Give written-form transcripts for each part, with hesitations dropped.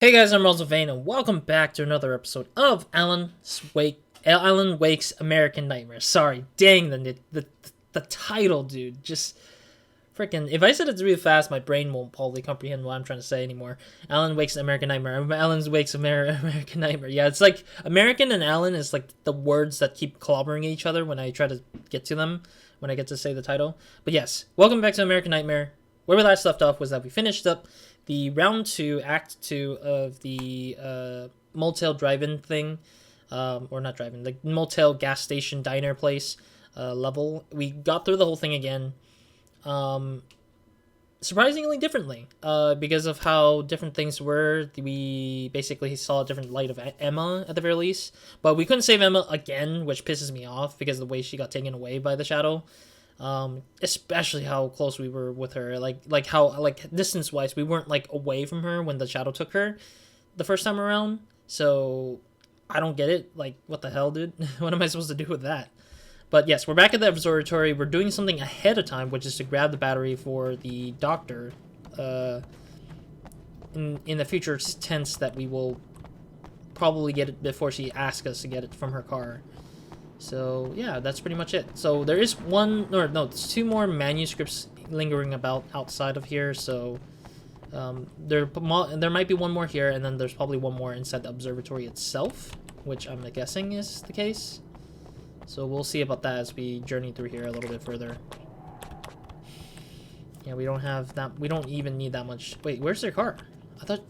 Hey guys, I'm RozaldVane, and welcome back to another episode of Alan Wake's American Nightmare. Sorry, dang the title, dude. Just freaking. If I said it really fast, my brain won't probably comprehend what I'm trying to say anymore. Alan Wake's American Nightmare. American Nightmare. Yeah, it's like American and Alan is like the words that keep clobbering each other when I try to get to them when I get to say the title. But yes, welcome back to American Nightmare. Where we last left off was that we finished up the round 2, act 2 of the motel drive-in thing, or not drive-in, the motel gas station diner place level. We got through the whole thing again, surprisingly differently, because of how different things were. We basically saw a different light of Emma at the very least, but we couldn't save Emma again, which pisses me off because of the way she got taken away by the shadow. Especially how close we were with her, like how distance wise we weren't like away from her when the shadow took her the first time around. So I don't get it. Like, what the hell, dude? What am I supposed to do with that? But yes, we're back at the observatory. We're doing something ahead of time, which is to grab the battery for the doctor. In the future tense that we will probably get it before she asks us to get it from her car. So yeah, that's pretty much it. So there is there's 2 more manuscripts lingering about outside of here. So there might be one more here, and then there's probably one more inside the observatory itself, which I'm guessing is the case. So we'll see about that as we journey through here a little bit further. Yeah, we don't have that. We don't even need that much. Wait, where's their car? I thought.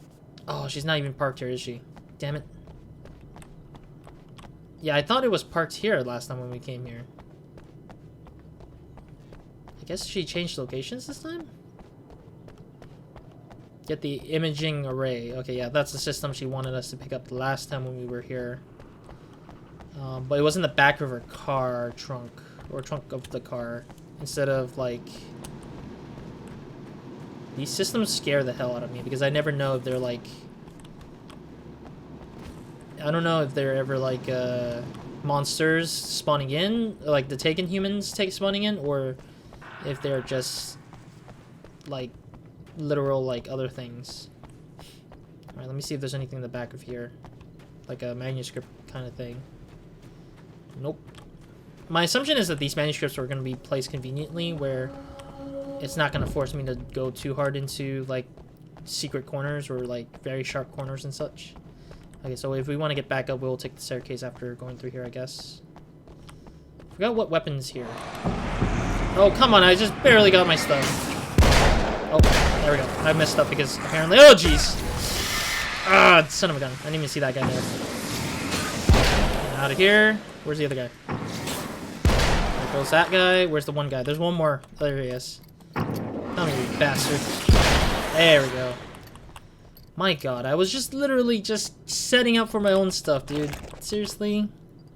Oh, she's not even parked here, is she? Damn it. Yeah, I thought it was parked here last time when we came here. I guess she changed locations this time? Get the imaging array. Okay, yeah, that's the system she wanted us to pick up the last time when we were here. But it was in the back of her car trunk, or trunk of the car, instead of like... These systems scare the hell out of me because I never know if they're like... I don't know if they're ever like monsters spawning in, like the Taken humans spawning in, or if they're just like literal like other things. Alright, let me see if there's anything in the back of here. Like a manuscript kind of thing. Nope. My assumption is that these manuscripts are going to be placed conveniently where it's not going to force me to go too hard into like secret corners or like very sharp corners and such. Okay, so if we want to get back up, we'll take the staircase after going through here, I guess. Forgot what weapons here. Oh, come on, I just barely got my stuff. Oh, there we go. I messed up because apparently... Oh, jeez! Ah, son of a gun. I didn't even see that guy there. Out of here. Where's the other guy? There goes that guy. Where's the one guy? There's one more. Oh, there he is. Come here, you bastard. There we go. My god, I was just literally just setting up for my own stuff, dude. Seriously?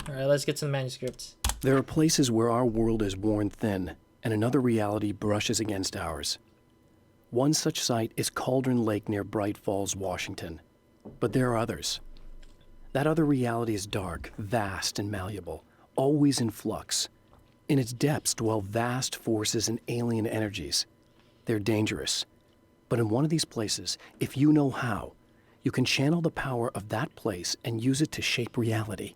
Alright, let's get to the manuscript. There are places where our world is worn thin, and another reality brushes against ours. One such site is Cauldron Lake near Bright Falls, Washington. But there are others. That other reality is dark, vast, and malleable, always in flux. In its depths dwell vast forces and alien energies. They're dangerous. But in one of these places, if you know how, you can channel the power of that place and use it to shape reality.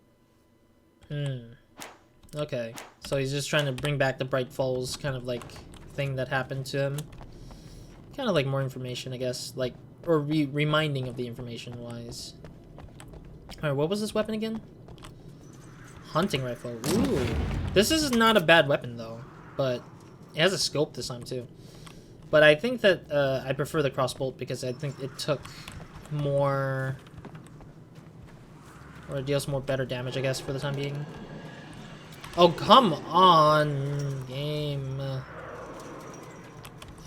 Okay. So he's just trying to bring back the Bright Falls kind of like thing that happened to him. Kind of like more information, I guess. Like, or reminding of the information wise. Alright, what was this weapon again? Hunting rifle. Ooh. This is not a bad weapon though. But it has a scope this time too. But I think that I prefer the crossbolt because I think it took more... Or it deals more better damage, I guess, for the time being. Oh, come on, game.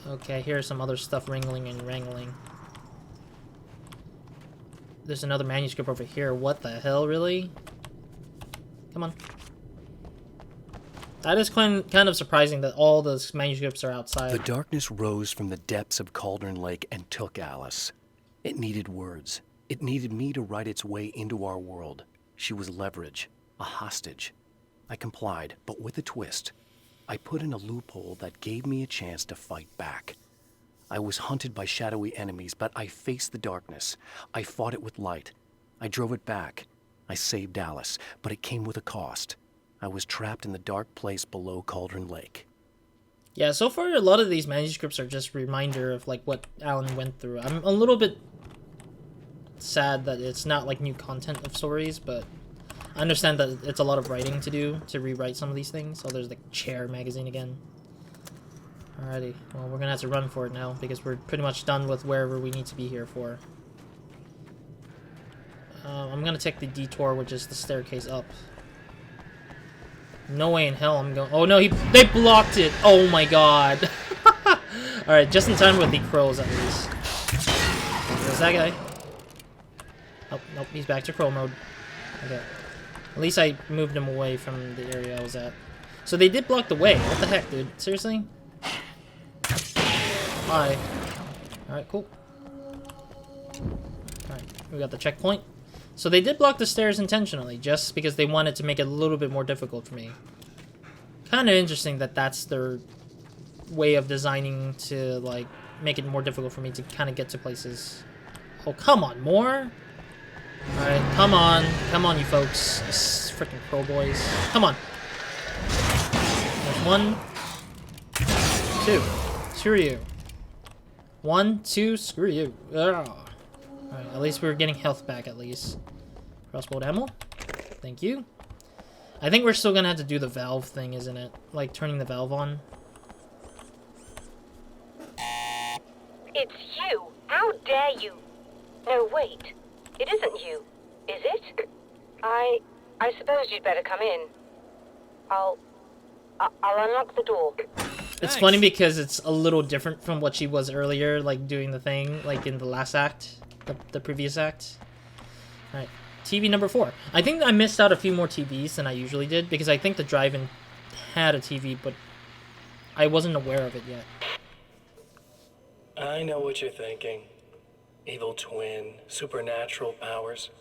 Okay, here's some other stuff wrangling and wrangling. There's another manuscript over here. What the hell, really? Come on. That is kind of surprising that all those manuscripts are outside. The darkness rose from the depths of Cauldron Lake and took Alice. It needed words. It needed me to write its way into our world. She was leverage, a hostage. I complied, but with a twist. I put in a loophole that gave me a chance to fight back. I was hunted by shadowy enemies, but I faced the darkness. I fought it with light. I drove it back. I saved Alice, but it came with a cost. I was trapped in the dark place below Cauldron Lake. Yeah, so far a lot of these manuscripts are just reminder of like what Alan went through. I'm a little bit sad that it's not like new content of stories, but I understand that it's a lot of writing to do to rewrite some of these things. Oh, there's the Chair magazine again. Alrighty, well we're gonna have to run for it now because we're pretty much done with wherever we need to be here for. I'm gonna take the detour, which is the staircase up. No way in hell I'm going. Oh no, they blocked it. Oh my god. Alright, just in time with the crows at least. There's that guy. Oh, nope, he's back to crow mode. Okay. At least I moved him away from the area I was at. So they did block the way. What the heck, dude? Seriously? Hi. Alright, cool. Alright, we got the checkpoint. So they did block the stairs intentionally, just because they wanted to make it a little bit more difficult for me. Kind of interesting that that's their way of designing to, like, make it more difficult for me to kind of get to places. Oh, come on, more? Alright, come on. Come on, you folks. Freaking pro boys. Come on. There's 1, 2. Screw you. 1, 2, screw you. Ugh. Alright, at least we're getting health back, at least. Crossbow ammo. Thank you. I think we're still gonna have to do the valve thing, isn't it? Like, turning the valve on. It's you! How dare you! No, wait. It isn't you, is it? I suppose you'd better come in. I'll unlock the door. It's funny because it's a little different from what she was earlier, like, doing the thing, like, in the last act. The previous act. Alright. TV number 4. I think I missed out a few more TVs than I usually did, because I think the drive-in had a TV, but I wasn't aware of it yet. I know what you're thinking. Evil twin, supernatural powers.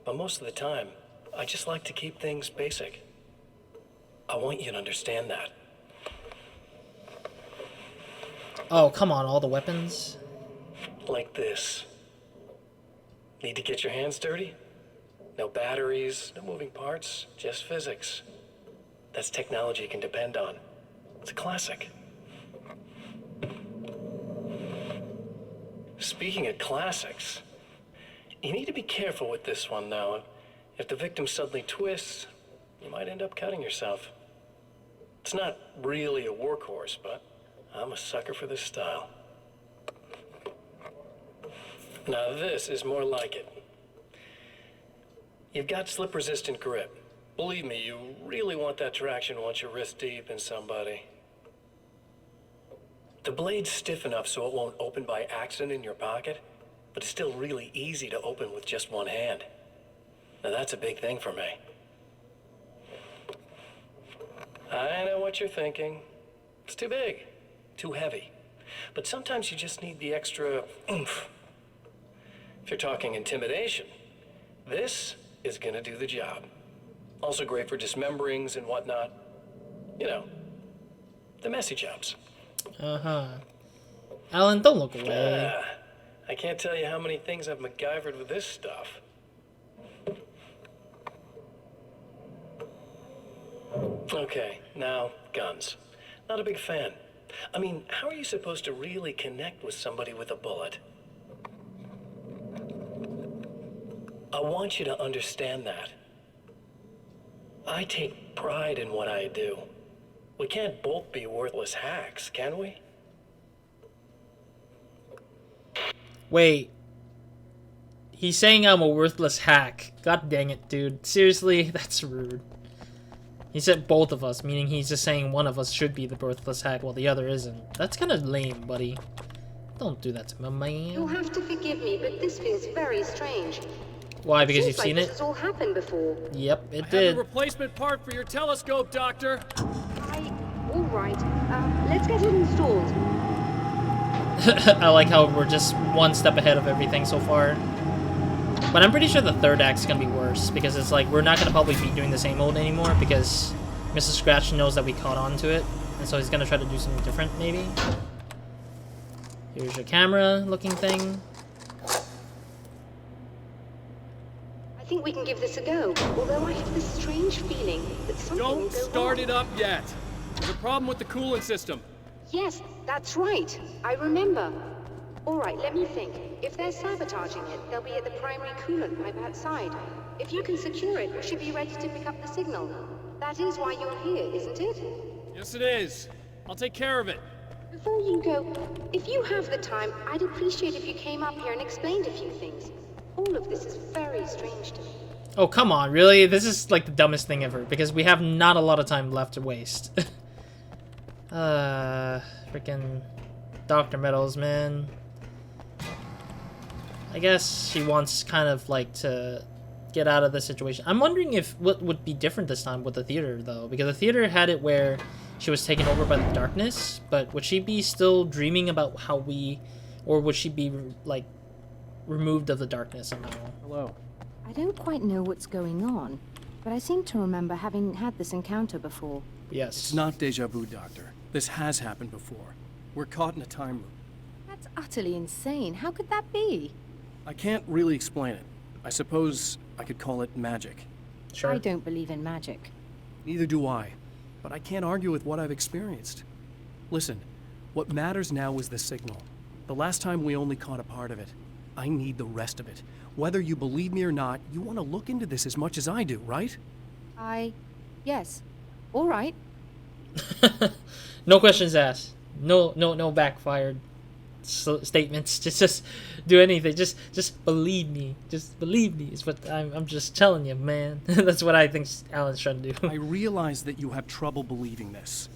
But most of the time, I just like to keep things basic. I want you to understand that. Oh, come on, all the weapons? Like this. Need to get your hands dirty? No batteries, no moving parts, just physics. That's technology you can depend on. It's a classic. Speaking of classics, you need to be careful with this one, though. If the victim suddenly twists, you might end up cutting yourself. It's not really a workhorse, but I'm a sucker for this style. Now this is more like it. You've got slip-resistant grip. Believe me, you really want that traction once you're wrist deep in somebody. The blade's stiff enough so it won't open by accident in your pocket, but it's still really easy to open with just one hand. Now that's a big thing for me. I know what you're thinking. It's too big, too heavy. But sometimes you just need the extra oomph. If you're talking intimidation, this is gonna do the job. Also great for dismemberings and whatnot. You know, the messy jobs. Uh-huh. Alan, don't look away. I can't tell you how many things I've MacGyvered with this stuff. Okay, now, guns. Not a big fan. I mean, how are you supposed to really connect with somebody with a bullet? I want you to understand that. I take pride in what I do. We can't both be worthless hacks, can we? Wait. He's saying I'm a worthless hack. God dang it, dude. Seriously? That's rude. He said both of us, meaning he's just saying one of us should be the worthless hack while the other isn't. That's kind of lame, buddy. Don't do that to my man. You'll have to forgive me, but this feels very strange. Why? Because you've Seems like seen this it? has all happened before. Yep, it I did. have a replacement part for your telescope, Doctor. All right. Let's get it installed. I like how we're just one step ahead of everything so far. But I'm pretty sure the third act's gonna be worse, because it's like, we're not gonna probably be doing the same mode anymore, because Mr. Scratch knows that we caught on to it, and so he's gonna try to do something different, maybe? Here's your camera-looking thing. I think we can give this a go, although I have this strange feeling that something will Don't go start wrong. it up yet. There's a problem with the coolant system. Yes, that's right. I remember. All right, let me think. If they're sabotaging it, they'll be at the primary coolant pipe outside. If you can secure it, we should be ready to pick up the signal. That is why you're here, isn't it? Yes, it is. I'll take care of it. Before you go, if you have the time, I'd appreciate if you came up here and explained a few things. All of this is very strange to me. Oh, come on, really? This is like the dumbest thing ever, because we have not a lot of time left to waste. Freaking Dr. Meadows, man. I guess she wants kind of like to get out of the situation. I'm wondering if what would be different this time with the theater, though, because the theater had it where she was taken over by the darkness, but would she be still dreaming about how we, or would she be like removed of the darkness somehow? Hello. I don't quite know what's going on, but I seem to remember having had this encounter before. Yes. It's not deja vu, Doctor. This has happened before. We're caught in a time loop. That's utterly insane. How could that be? I can't really explain it. I suppose I could call it magic. Sure. I don't believe in magic. Neither do I, but I can't argue with what I've experienced. Listen, what matters now is the signal. The last time we only caught a part of it. I need the rest of it. Whether you believe me or not, you want to look into this as much as I do, right? Yes. All right. No questions asked. No backfired statements. Just do anything. Just believe me. Just believe me is what I'm just telling you, man. That's what I think Alan's trying to do. I realize that you have trouble believing this.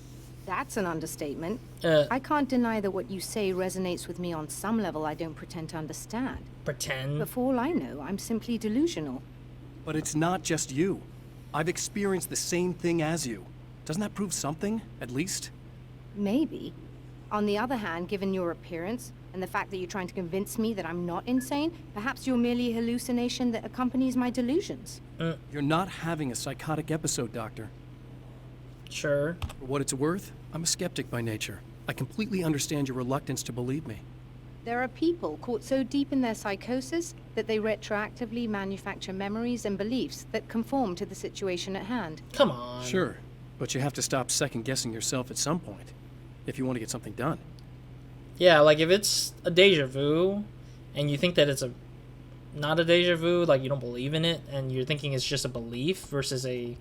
That's an understatement. Uh, I can't deny that what you say resonates with me on some level I don't pretend to understand. Pretend. But for all I know, I'm simply delusional. But it's not just you. I've experienced the same thing as you. Doesn't that prove something, at least? Maybe. On the other hand, given your appearance, and the fact that you're trying to convince me that I'm not insane, perhaps you're merely a hallucination that accompanies my delusions. You're not having a psychotic episode, Doctor. Sure. For what it's worth, I'm a skeptic by nature. I completely understand your reluctance to believe me. There are people caught so deep in their psychosis that they retroactively manufacture memories and beliefs that conform to the situation at hand. Come on. Sure, but you have to stop second-guessing yourself at some point, if you want to get something done. Yeah, like if it's a deja vu, and you think that it's not a deja vu, like you don't believe in it, and you're thinking it's just a belief versus a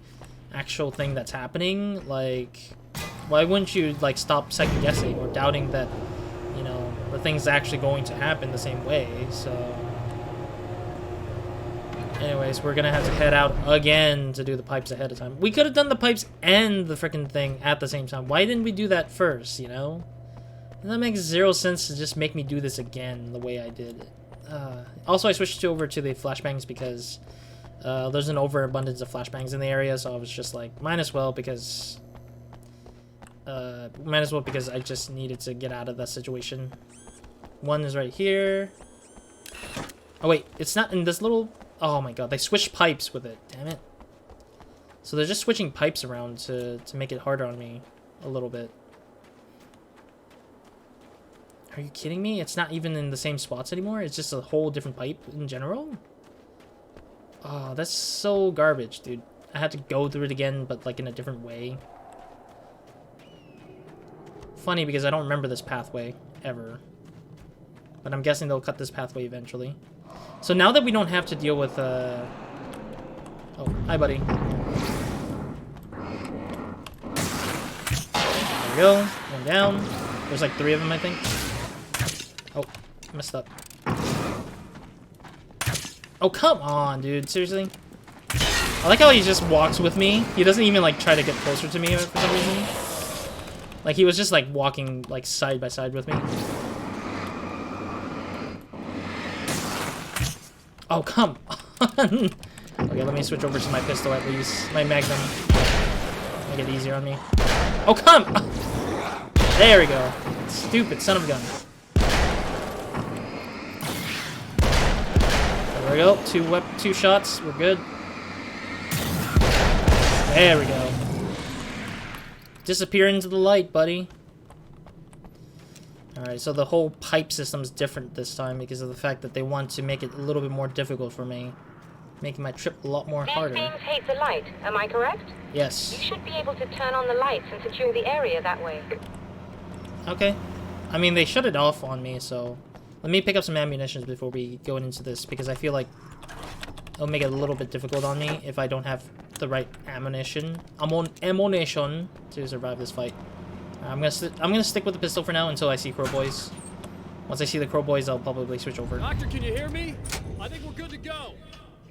actual thing that's happening, like why wouldn't you like stop second guessing or doubting that, you know, the thing's actually going to happen the same way? So anyways, we're gonna have to head out again to do the pipes ahead of time. We could have done the pipes and the freaking thing at the same time. Why didn't we do that first, you know? And that makes zero sense to just make me do this again the way I did. Also, I switched over to the flashbangs because there's an overabundance of flashbangs in the area, so I was just like, might as well because I just needed to get out of that situation. One is right here. Oh wait, it's not in this little... Oh my god, they switched pipes with it, damn it. So they're just switching pipes around to make it harder on me a little bit. Are you kidding me? It's not even in the same spots anymore? It's just a whole different pipe in general? Oh, that's so garbage, dude. I had to go through it again, but like in a different way. Funny because I don't remember this pathway ever. But I'm guessing they'll cut this pathway eventually. So now that we don't have to deal with Oh, hi buddy. There we go. One down. There's like 3 of them, I think. Oh, messed up. Oh, come on, dude. Seriously? I like how he just walks with me. He doesn't even, like, try to get closer to me for some reason. Like, he was just, like, walking, like, side by side with me. Oh, come on. Okay, let me switch over to my pistol at least. My Magnum. Make it easier on me. Oh, come on. There we go. Stupid son of a gun. There we go. 2 shots. We're good. There we go. Disappear into the light, buddy. Alright, so the whole pipe system's different this time because of the fact that they want to make it a little bit more difficult for me. Making my trip a lot more These harder. beings hate the light, am I correct? You Yes. should be able to turn on the lights and secure the area that way. Okay. I mean, they shut it off on me, so... Let me pick up some ammunition before we go into this, because I feel like it'll make it a little bit difficult on me if I don't have the right ammunition. Ammunition to survive this fight. I'm gonna stick with the pistol for now until I see Crow Boys. Once I see the Crow Boys, I'll probably switch over. Doctor, can you hear me? I think we're good to go.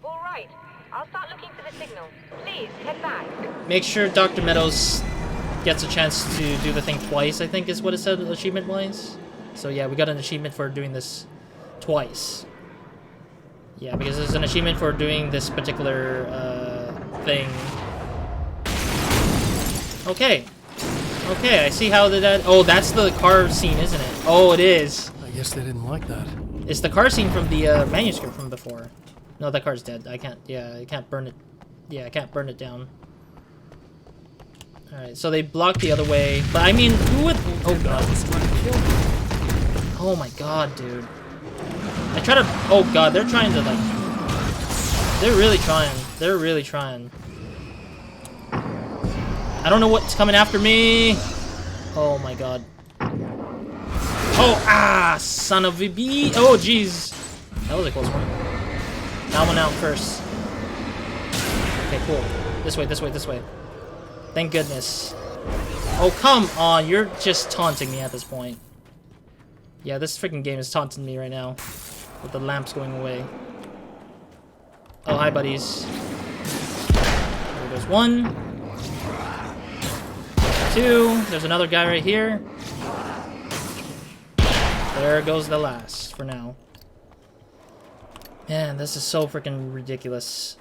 All right. I'll start looking for the signal. Please, head back. Make sure Dr. Meadows gets a chance to do the thing twice, I think is what it said achievement-wise. So yeah, we got an achievement for doing this twice. Yeah, because there's an achievement for doing this particular thing. Okay. Okay, I see how that... Oh, that's the car scene, isn't it? Oh, it is. I guess they didn't like that. It's the car scene from the manuscript from before. No, that car's dead. I can't... Yeah, I can't burn it. Yeah, I can't burn it down. Alright, so they blocked the other way. But I mean, who would... Oh, God. Oh, my God, dude. I try to... Oh, God, they're trying to, like... They're really trying. They're really trying. I don't know what's coming after me. Oh, my God. Oh, ah, son of a bee. Oh, jeez. That was a close one. That one out first. Okay, cool. This way, this way, this way. Thank goodness. Oh, come on. You're just taunting me at this point. Yeah, this freaking game is taunting me right now. With the lamps going away. Oh, hi, buddies. There goes one. Two. There's another guy right here. There goes the last for now. Man, this is so freaking ridiculous.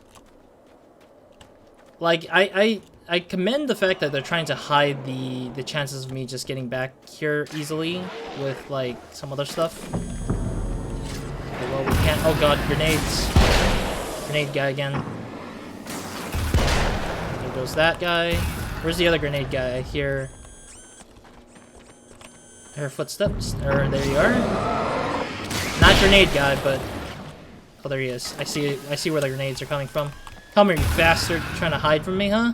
Like, I commend the fact that they're trying to hide the chances of me just getting back here easily with, like, some other stuff. Okay, well, we can't... Oh, God, grenades. Grenade guy again. There goes that guy. Where's the other grenade guy? I hear footsteps. There you are. Not grenade guy, but... Oh, there he is. I see where the grenades are coming from. Come here, you bastard. You're trying to hide from me, huh?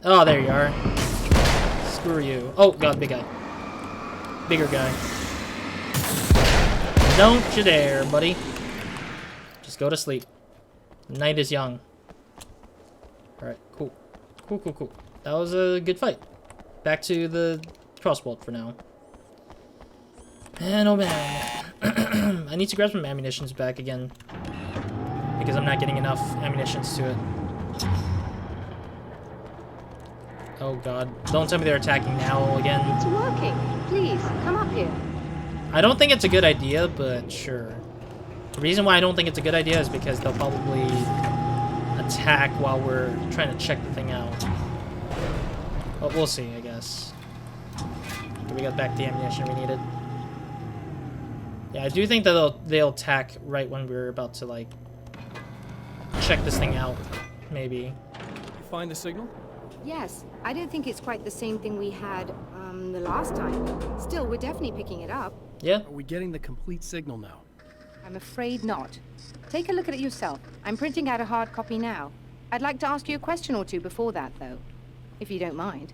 Oh, there you are. Screw you. Oh, God, big guy. Bigger guy. Don't you dare, buddy. Just go to sleep. Night is young. Alright, cool. Cool, cool, cool. That was a good fight. Back to the crossbow for now. Man, oh man. I need to grab some ammunitions back again. Because I'm not getting enough ammunitions to it. Oh god. Don't tell me they're attacking now again. It's working. Please, come up here. I don't think it's a good idea, but sure. The reason why I don't think it's a good idea is because they'll probably attack while we're trying to check the thing out. But we'll see, I guess. We got back the ammunition we needed. Yeah, I do think that they'll attack right when we're about to, like, check this thing out, maybe. Find the signal? Yes, I don't think it's quite the same thing we had the last time. Still, we're definitely picking it up. Yeah? Are we getting the complete signal now? I'm afraid not. Take a look at it yourself. I'm printing out a hard copy now. I'd like to ask you a question or two before that, though, if you don't mind.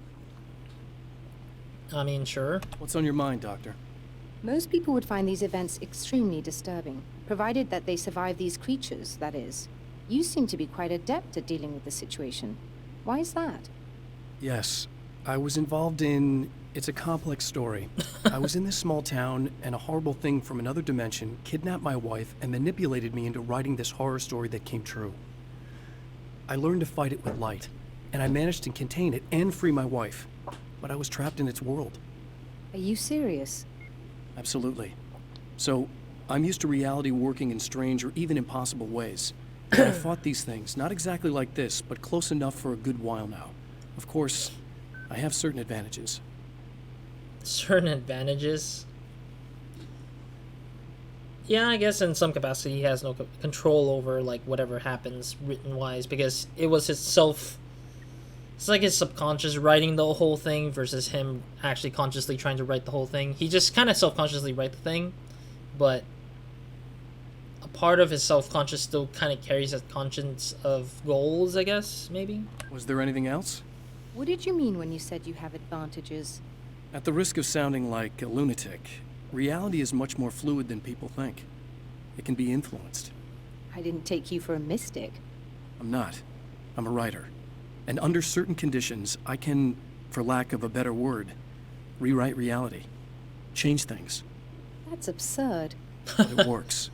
I mean, sure. What's on your mind, Doctor? Most people would find these events extremely disturbing, provided that they survive these creatures, that is. You seem to be quite adept at dealing with the situation. Why is that? Yes, I was involved in... It's a complex story. I was in this small town, and a horrible thing from another dimension kidnapped my wife and manipulated me into writing this horror story that came true. I learned to fight it with light, and I managed to contain it and free my wife. But I was trapped in its world. Are you serious? Absolutely. So, I'm used to reality working in strange or even impossible ways. And I fought these things, not exactly like this, but close enough for a good while now. Of course, I have certain advantages. Certain advantages? Yeah, I guess in some capacity he has no control over, like, whatever happens written-wise, because it was his It's like his subconscious writing the whole thing versus him actually consciously trying to write the whole thing. He just kind of self-consciously write the thing, but a part of his self-conscious still kind of carries a conscience of goals, I guess, maybe? Was there anything else? What did you mean when you said you have advantages? At the risk of sounding like a lunatic, reality is much more fluid than people think. It can be influenced. I didn't take you for a mystic. I'm not. I'm a writer. And under certain conditions, I can, for lack of a better word, rewrite reality. Change things. That's absurd. But it works.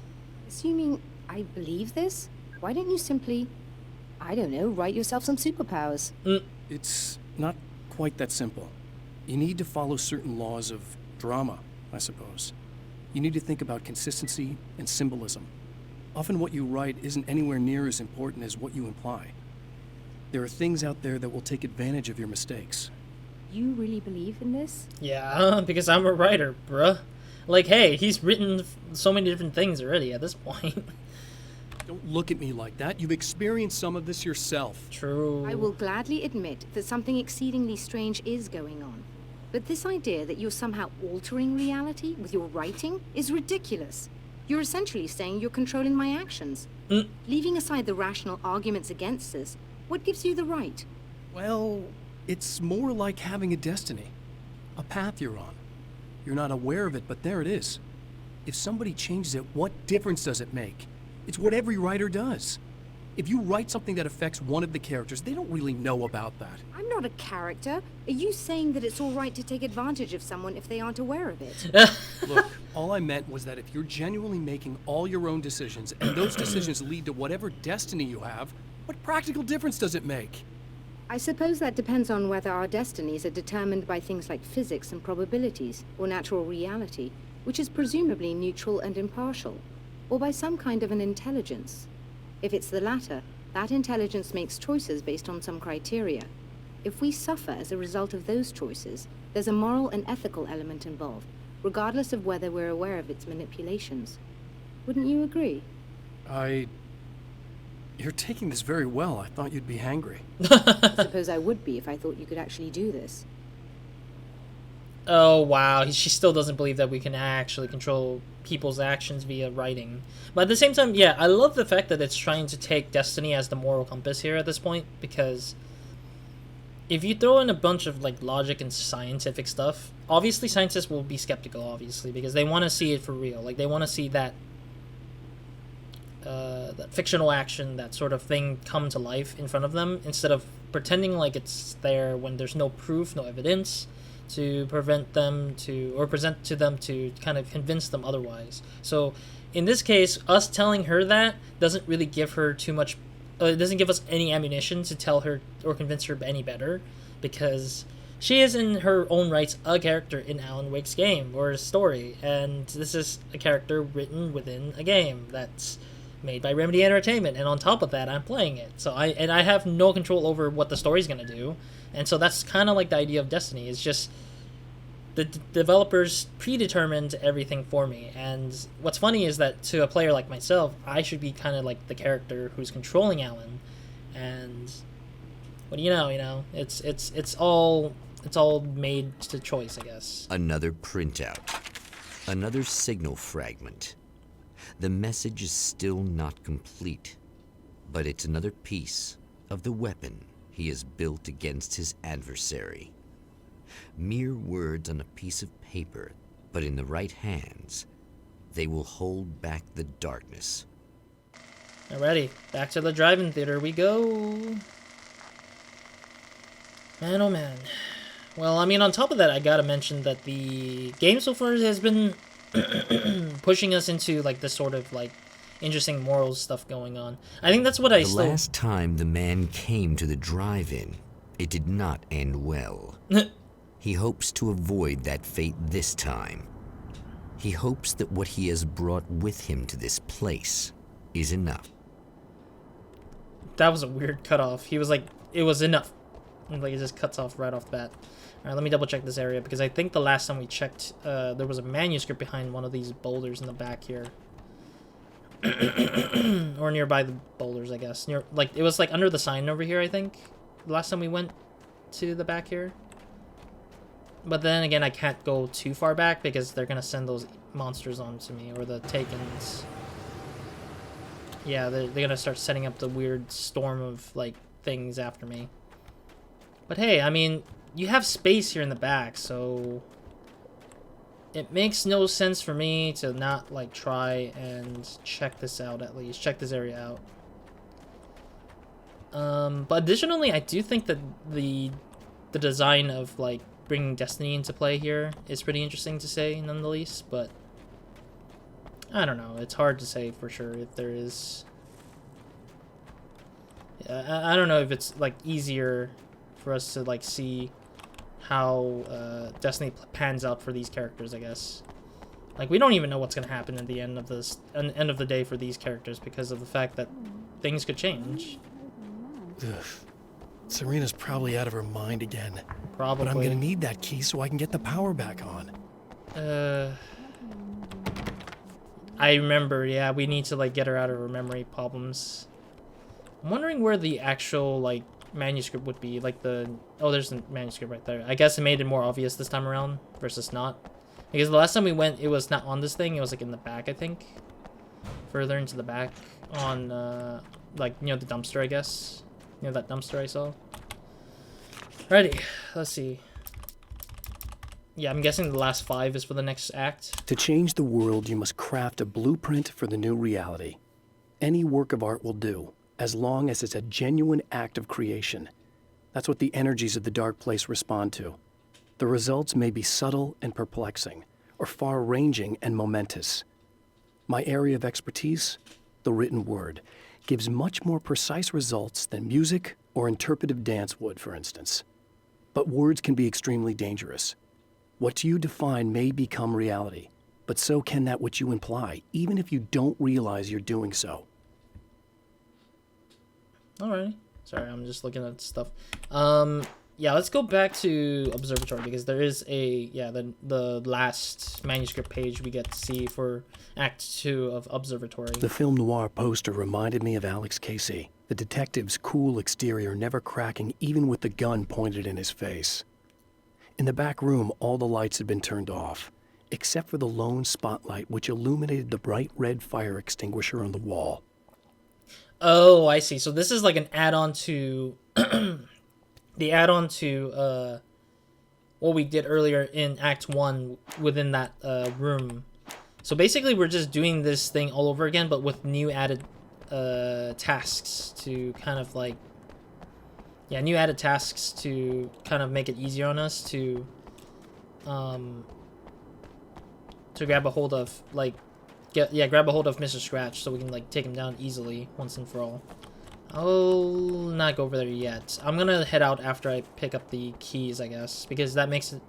Assuming I believe this, why don't you simply, I don't know, write yourself some superpowers? It's not quite that simple. You need to follow certain laws of drama, I suppose. You need to think about consistency and symbolism. Often what you write isn't anywhere near as important as what you imply. There are things out there that will take advantage of your mistakes. You really believe in this? Yeah, because I'm a writer, bruh. Like, hey, he's written so many different things already at this point. Don't look at me like that. You've experienced some of this yourself. True. I will gladly admit that something exceedingly strange is going on. But this idea that you're somehow altering reality with your writing is ridiculous. You're essentially saying you're controlling my actions. Leaving aside the rational arguments against this, what gives you the right? Well, it's more like having a destiny. A path you're on. You're not aware of it, but there it is. If somebody changes it, what difference does it make? It's what every writer does. If you write something that affects one of the characters, they don't really know about that. I'm not a character. Are you saying that it's all right to take advantage of someone if they aren't aware of it? Look, all I meant was that if you're genuinely making all your own decisions, and those decisions lead to whatever destiny you have, what practical difference does it make? I suppose that depends on whether our destinies are determined by things like physics and probabilities, or natural reality, which is presumably neutral and impartial, or by some kind of an intelligence. If it's the latter, that intelligence makes choices based on some criteria. If we suffer as a result of those choices, there's a moral and ethical element involved, regardless of whether we're aware of its manipulations. Wouldn't you agree? You're taking this very well. I thought you'd be angry. I suppose I would be if I thought you could actually do this. Oh, wow. She still doesn't believe that we can actually control people's actions via writing. But at the same time, yeah, I love the fact that it's trying to take destiny as the moral compass here at this point, because if you throw in a bunch of like logic and scientific stuff, obviously scientists will be skeptical, obviously, because they want to see it for real. Like, they want to see that that fictional action, that sort of thing come to life in front of them, instead of pretending like it's there when there's no proof, no evidence to prevent them to, or present to them to kind of convince them otherwise. So in this case, us telling her that doesn't really give her too much, it doesn't give us any ammunition to tell her or convince her any better, because she is in her own rights a character in Alan Wake's game or story, and this is a character written within a game that's made by Remedy Entertainment, and on top of that, I'm playing it. So I have no control over what the story's gonna do, and so that's kind of like the idea of Destiny. It's just the developers predetermined everything for me. And what's funny is that to a player like myself, I should be kind of like the character who's controlling Alan. And what do you know? It's all made to choice, I guess. Another printout. Another signal fragment. The message is still not complete, but it's another piece of the weapon he has built against his adversary. Mere words on a piece of paper, but in the right hands, they will hold back the darkness. Alrighty, back to the drive-in theater we go. Man, oh man. Well, I mean, on top of that, I gotta mention that the game so far has been pushing us into like this sort of like interesting moral stuff going on. I think that's what The last time the man came to the drive-in, it did not end well. He hopes to avoid that fate this time. He hopes that what he has brought with him to this place is enough. That was a weird cutoff. He was like, it was enough. And like, it just cuts off right off the bat. Alright, let me double check this area, because I think the last time we checked, there was a manuscript behind one of these boulders in the back here. Or nearby the boulders, I guess. Near, like, it was like under the sign over here, I think. The last time we went. to the back here. But then again, I can't go too far back because they're gonna send those monsters onto me, or the Takens. Yeah, they're gonna start setting up the weird storm of like things after me. But hey, I mean, you have space here in the back, so it makes no sense for me to not like try and check this out, at least check this area out. But additionally, I do think that the design of like bringing Destiny into play here is pretty interesting to say, none the least. But I don't know, it's hard to say for sure if there is. I don't know if it's like easier for us to like see how Destiny pans out for these characters, I guess. Like, we don't even know what's gonna happen at the end of this, end of the day for these characters, because of the fact that things could change. Ugh. Serena's probably out of her mind again. Probably. But I'm gonna need that key so I can get the power back on. I remember, yeah, we need to like get her out of her memory problems. I'm wondering where the actual like manuscript would be, like the, oh, there's a manuscript right there. I guess it made it more obvious this time around versus not, because the last time we went, it was not on this thing, it was like in the back, I think, further into the back on like near the dumpster, I guess, near that dumpster I saw. Alrighty, let's see. Yeah, I'm guessing the last 5 is for the next act. To change the world, you must craft a blueprint for the new reality. Any work of art will do, as long as it's a genuine act of creation. That's what the energies of the dark place respond to. The results may be subtle and perplexing, or far-ranging and momentous. My area of expertise, the written word, gives much more precise results than music or interpretive dance would, for instance. But words can be extremely dangerous. What you define may become reality, but so can that which you imply, even if you don't realize you're doing so. Alright. Sorry, I'm just looking at stuff. Yeah, let's go back to Observatory, because there is a, yeah, the last manuscript page we get to see for Act 2 of Observatory. The film noir poster reminded me of Alex Casey, the detective's cool exterior never cracking even with the gun pointed in his face. In the back room, all the lights had been turned off, except for the lone spotlight which illuminated the bright red fire extinguisher on the wall. Oh, I see. So this is like an add-on to the add-on to what we did earlier in Act 1 within that room. So basically we're just doing this thing all over again, but with new added tasks to kind of like, yeah, new added tasks to kind of make it easier on us to grab a hold of, like, grab a hold of Mr. Scratch so we can like take him down easily once and for all. I'll not go over there yet. I'm gonna head out after I pick up the keys, I guess, because that makes it,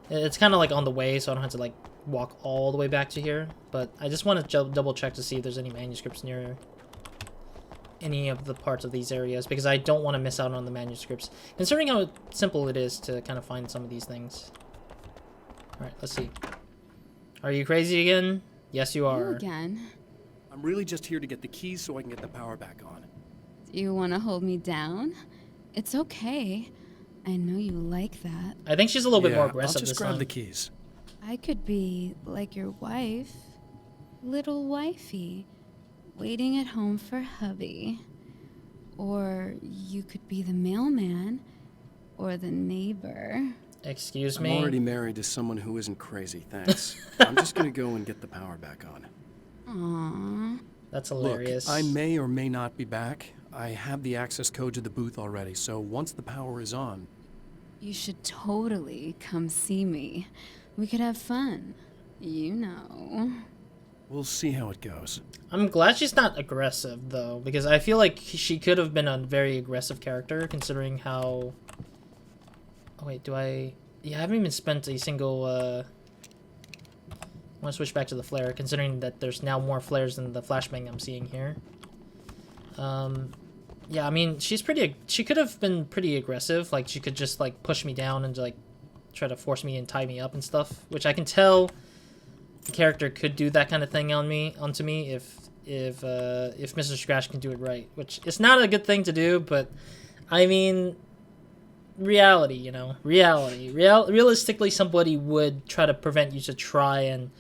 it's kind of like on the way, so I don't have to like walk all the way back to here. But I just want to double check to see if there's any manuscripts near any of the parts of these areas, because I don't want to miss out on the manuscripts, considering how simple it is to kind of find some of these things. Alright, let's see. Are you crazy again? Yes, you are. You again. I'm really just here to get the keys so I can get the power back on. Do you want to hold me down? It's okay. I know you like that. I think she's a little bit more aggressive I'll just this grab time. the keys. I could be like your wife, little wifey, waiting at home for hubby. Or you could be the mailman, or the neighbor. Excuse I'm me? already married to someone who isn't crazy, thanks. I'm just gonna go and get the power back on. Aww. That's hilarious. Look, I may or may not be back. I have the access code to the booth already, so once the power is on... You should totally come see me. We could have fun. You know. We'll see how it goes. I'm glad she's not aggressive, though, because I feel like she could have been a very aggressive character, considering how... Oh, wait, do I... Yeah, I haven't even spent a single, I want to switch back to the flare, considering that there's now more flares than the flashbang I'm seeing here. Yeah, I mean, she could have been pretty aggressive. Like, she could just, like, push me down and, like, try to force me and tie me up and stuff, which I can tell the character could do that kind of thing onto me if Mr. Scratch can do it right, which is not a good thing to do, but I mean, reality, you know, reality. Realistically, somebody would try to prevent you to try and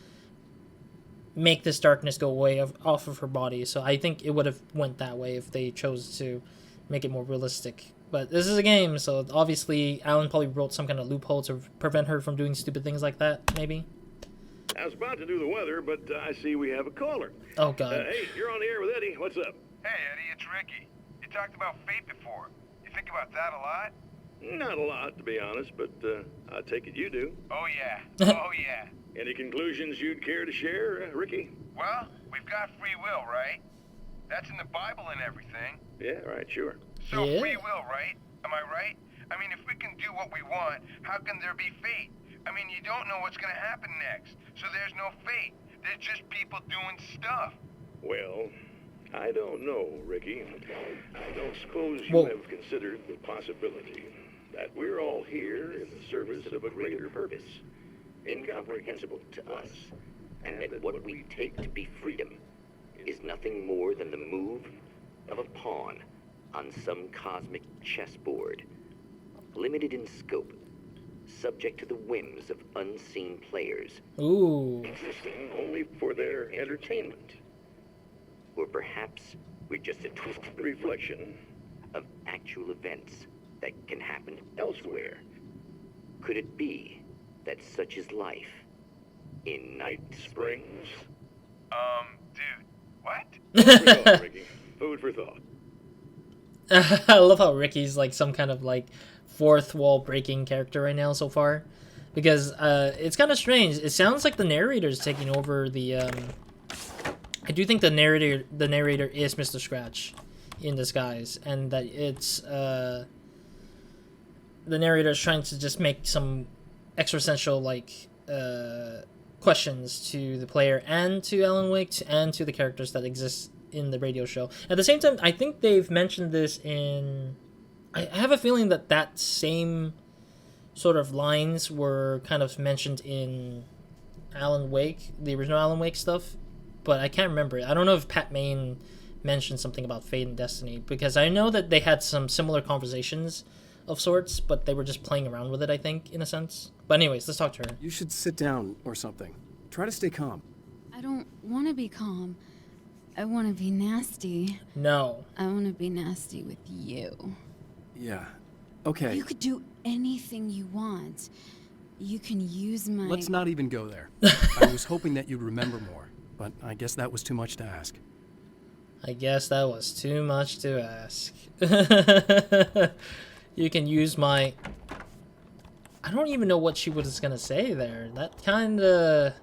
make this darkness go away off of her body. So I think it would have went that way if they chose to make it more realistic. But this is a game, so obviously Alan probably wrote some kind of loophole to prevent her from doing stupid things like that, maybe. I was about to do the weather, but I see we have a caller. Oh, God. Hey, you're on the air with Eddie. What's up? Hey, Eddie, it's Ricky. You talked about fate before. You think about that a lot? Not a lot, to be honest, but I take it you do. Oh, yeah. Oh, yeah. Any conclusions you'd care to share, Ricky? Well, we've got free will, right? That's in the Bible and everything. Yeah, right, sure. So Yeah. free will, right? Am I right? I mean, if we can do what we want, how can there be fate? I mean, you don't know what's going to happen next, so there's no fate. There's just people doing stuff. Well, I don't know, Ricky. I don't suppose you Well- have considered the possibility that we're all here in the service of a greater purpose, incomprehensible to us, and that what we take to be freedom is nothing more than the move of a pawn on some cosmic chessboard, limited in scope, subject to the whims of unseen players, Ooh. existing only for their entertainment. or perhaps we're just a twisted Reflection of actual events that can happen elsewhere. Could it be that such is life in Night Springs? Dude, what? Food for thought, Ricky. Food for thought. I love how Ricky's like some kind of like fourth wall breaking character right now so far, because it's kind of strange. It sounds like the narrator's taking over the. I do think the narrator is Mr. Scratch in disguise, and that it's the narrator is trying to just make some existential like questions to the player and to Alan Wake and to the characters that exist in the radio show. At the same time, I think they've mentioned this in... I have a feeling that that same sort of lines were kind of mentioned in Alan Wake, the original Alan Wake stuff, but I can't remember it. I don't know if Pat Main mentioned something about fate and destiny, because I know that they had some similar conversations of sorts, but they were just playing around with it, I think, in a sense. But anyways, let's talk to her. You should sit down or something. Try to stay calm. I don't want to be calm. I want to be nasty. No. I want to be nasty with you. Yeah. Okay. You could do anything you want. You can use my... Let's not even go there. I was hoping that you'd remember more, but I guess that was too much to ask. I guess that was too much to ask. You can use my... I don't even know what she was gonna say there. That kinda...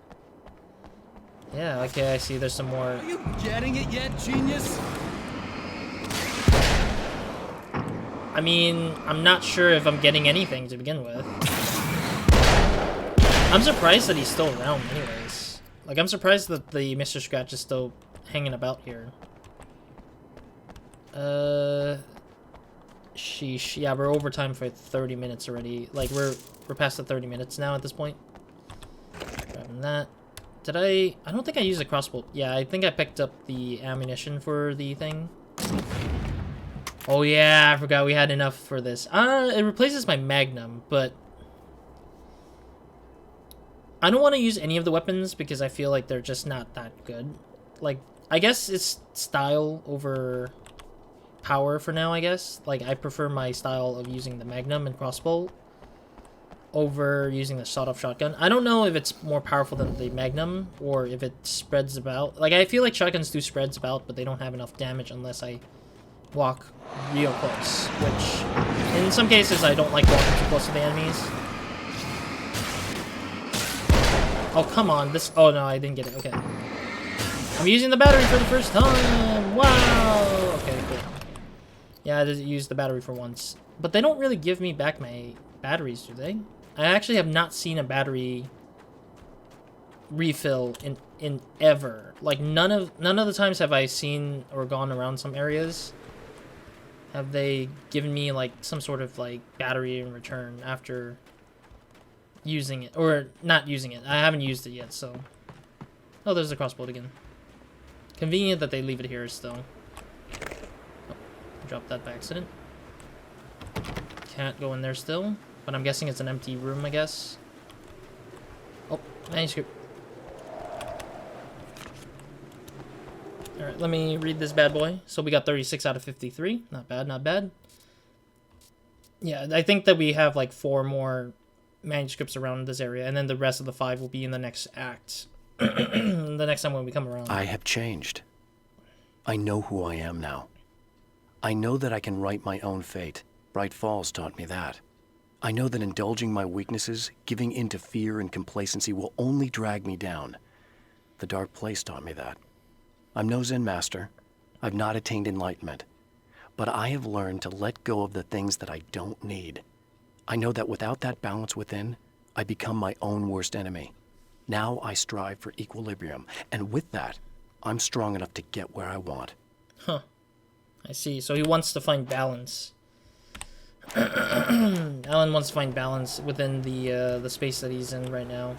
Yeah, okay, I see there's some more... Are you getting it yet, genius? I mean, I'm not sure if I'm getting anything to begin with. I'm surprised that he's still around anyways. Like, I'm surprised that the Mr. Scratch is still hanging about here. Sheesh. Yeah, we're over time for 30 minutes already. Like, we're past the 30 minutes now at this point. Grabbing that. Did I don't think I used a crossbow. Yeah, I think I picked up the ammunition for the thing. Oh yeah, I forgot we had enough for this. It replaces my Magnum, but I don't want to use any of the weapons because I feel like they're just not that good. Like, I guess it's style over power for now, I guess. Like, I prefer my style of using the Magnum and crossbow over using the sawed-off shotgun. I don't know if it's more powerful than the Magnum or if it spreads about. Like, I feel like shotguns do spreads about, but they don't have enough damage unless I walk real close, which in some cases I don't like walking too close to the enemies. Oh, come on. This... Oh, no, I didn't get it. Okay. I'm using the battery for the first time. Wow. Okay, cool. Yeah, I just used the battery for once. But they don't really give me back my batteries, do they? I actually have not seen a battery refill in ever. Like, none of the times have I seen or gone around some areas have they given me like some sort of like battery in return after using it, or not using it. I haven't used it yet, so. Oh, there's the crossbow again. Convenient that they leave it here still. Oh, dropped that by accident. can't go in there still. But I'm guessing it's an empty room, I guess. Oh, manuscript. Alright, let me read this bad boy. So we got 36 out of 53. Not bad, not bad. Yeah, I think that we have like 4 more manuscripts around this area, and then the rest of the 5 will be in the next act. The next time when we come around. I have changed. I know who I am now. I know that I can write my own fate. Bright Falls taught me that. I know that indulging my weaknesses, giving in to fear and complacency will only drag me down. The Dark Place taught me that. I'm no Zen master. I've not attained enlightenment. But I have learned to let go of the things that I don't need. I know that without that balance within, I become my own worst enemy. Now I strive for equilibrium, and with that, I'm strong enough to get where I want. Huh. I see. So he wants to find balance. Alan wants to find balance within the space that he's in right now.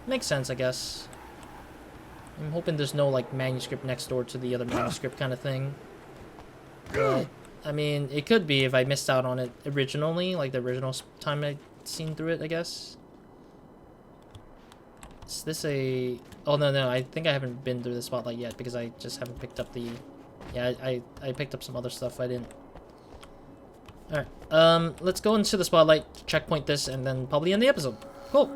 Makes sense, I guess. I'm hoping there's no, like, manuscript next door to the other manuscript kind of thing. But, I mean, it could be if I missed out on it originally, like the original time I'd seen through it, I guess. Is this a... Oh, no, I think I haven't been through the spotlight yet because I just haven't picked up the... Yeah, I picked up some other stuff I didn't... Alright, let's go into the spotlight, checkpoint this, and then probably end the episode. Cool.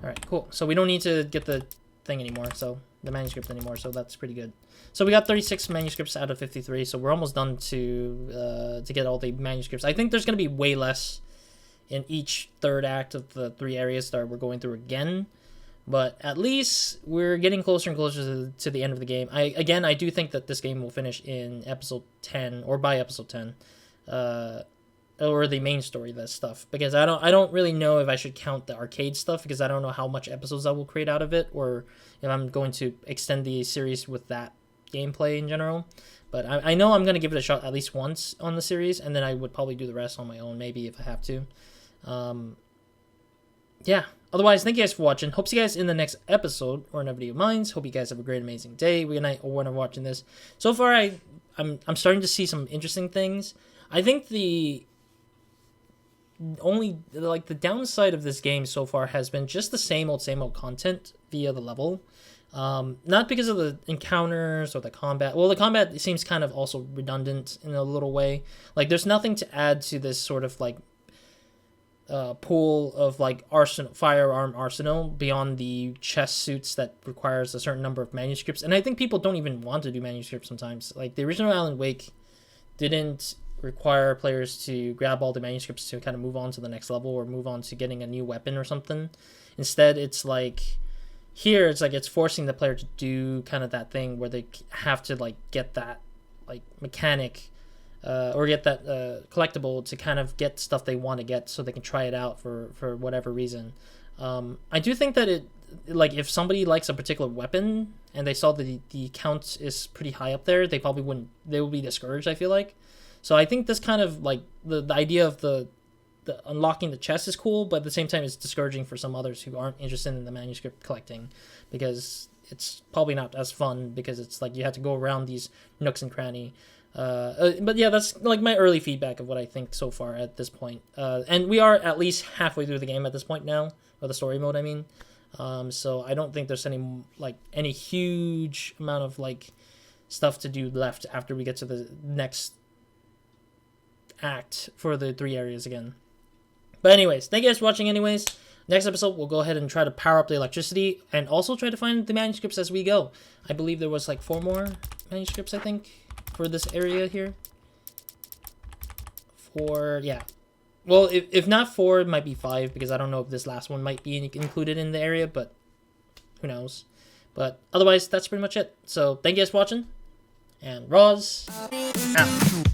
Alright, cool. So we don't need to get the thing anymore, so... The manuscript anymore, so that's pretty good. So we got 36 manuscripts out of 53, so we're almost done to get all the manuscripts. I think there's going to be way less in each third act of the 3 areas that we're going through again. But at least we're getting closer and closer to the end of the game. I do think that this game will finish in episode 10, or by episode 10. Or the main story, that stuff. Because I don't really know if I should count the arcade stuff, because I don't know how much episodes I will create out of it, or if I'm going to extend the series with that gameplay in general. But I know I'm going to give it a shot at least once on the series, and then I would probably do the rest on my own, maybe, if I have to. Yeah. Otherwise, thank you guys for watching. Hope to see you guys in the next episode, or in a video of mine. Hope you guys have a great, amazing day, week, night, or when I'm watching this. So far, I'm starting to see some interesting things. I think the downside of this game so far has been just the same old content via the level. Not because of the encounters or the combat. Well, the combat seems kind of also redundant in a little way. Like, there's nothing to add to this sort of like pool of like firearm arsenal beyond the chest suits that requires a certain number of manuscripts. And I think people don't even want to do manuscripts sometimes. Like, the original Alan Wake didn't require players to grab all the manuscripts to kind of move on to the next level or move on to getting a new weapon or something. Instead, it's like here it's forcing the player to do kind of that thing where they have to like get that like mechanic or get that collectible to kind of get stuff they want to get so they can try it out for whatever reason. I do think that like if somebody likes a particular weapon and they saw the count is pretty high up there, they would be discouraged, I feel like. So I think this kind of like the idea of the unlocking the chest is cool, but at the same time it's discouraging for some others who aren't interested in the manuscript collecting, because it's probably not as fun because it's like you have to go around these nooks and cranny. But yeah, that's like my early feedback of what I think so far at this point. And we are at least halfway through the game at this point now, or the story mode, I mean. So I don't think there's any huge amount of like stuff to do left after we get to the next act for the 3 areas again. But anyways, thank you guys for watching anyways. Next episode, we'll go ahead and try to power up the electricity and also try to find the manuscripts as we go. I believe there was like 4 more manuscripts, I think, for this area here. 4, yeah. Well, if not 4, it might be 5, because I don't know if this last one might be included in the area, but who knows. But otherwise, that's pretty much it. So thank you guys for watching, and Roz out.